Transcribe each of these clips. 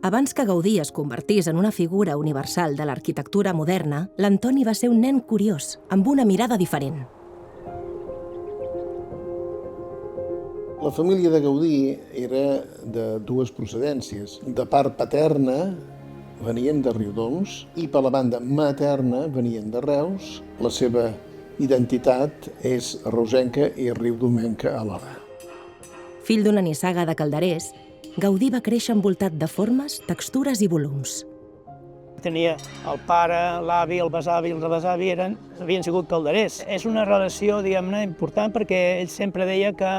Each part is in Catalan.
Abans que Gaudí es convertís en una figura universal de l'arquitectura moderna, l'Antoni va ser un nen curiós, amb una mirada diferent. La família de Gaudí era de dues procedències. De part paterna venien de Riudoms i per la banda materna venien de Reus. La seva identitat és reusenca i riudomenca alhora. Fill d'una nissaga de calderers, Gaudí va créixer envoltat de formes, textures i volums. Tenia el pare, l'avi, el besavi i el rebesavi havien sigut calderers. És una relació, diguem-ne, important perquè ell sempre deia que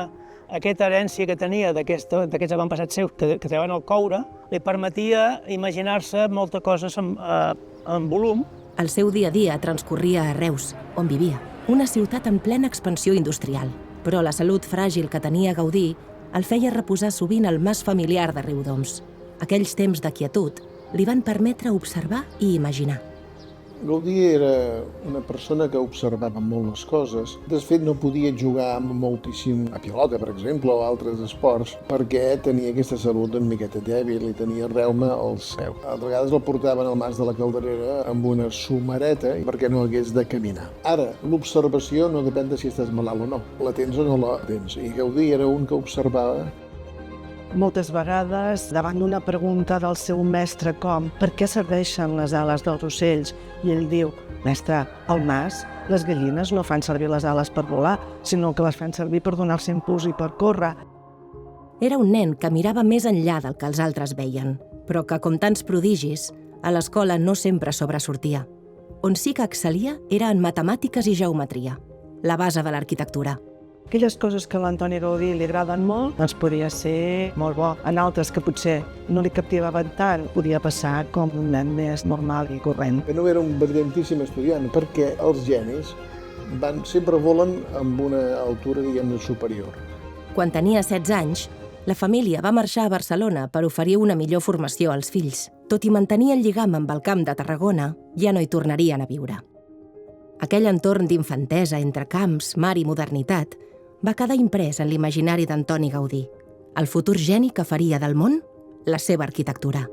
aquesta herència que tenia d'aquests avantpassats seus que treuen el coure li permetia imaginar-se moltes coses en volum. El seu dia a dia transcorria a Reus, on vivia, una ciutat en plena expansió industrial. Però la salut fràgil que tenia Gaudí el feia reposar sovint al mas familiar de Riudoms. Aquells temps de quietud li van permetre observar i imaginar. Gaudí era una persona que observava molt les coses. De fet, no podia jugar moltíssim a pilota, per exemple, o altres esports, perquè tenia aquesta salut una miqueta dèbil i tenia reuma als peus. A vegades el portaven al mas de la Calderera amb una sumareta perquè no hagués de caminar. Ara, l'observació no depèn de si estàs malalt o no. La tens o no la tens. I Gaudí era un que observava. Moltes vegades, davant d'una pregunta del seu mestre com «Per què serveixen les ales dels ocells?» i ell diu «Mestre, al mas les gallines no fan servir les ales per volar, sinó que les fan servir per donar-se impuls i per córrer». Era un nen que mirava més enllà del que els altres veien, però que, com tants prodigis, a l'escola no sempre sobresortia. On sí que excel·lia era en matemàtiques i geometria, la base de l'arquitectura. Aquelles coses que a l'Antoni Gaudí li agraden molt, doncs podria ser molt bo. En altres que potser no li captivaven tant, podia passar com un nen més normal i corrent. No era un brillantíssim estudiant, perquè els genis sempre volen amb una altura, diguem-ne, superior. Quan tenia 16 anys, la família va marxar a Barcelona per oferir una millor formació als fills. Tot i mantenir el lligam amb el Camp de Tarragona, ja no hi tornarien a viure. Aquell entorn d'infantesa entre camps, mar i modernitat va quedar imprès en l'imaginari d'Antoni Gaudí, el futur geni que faria del món la seva arquitectura.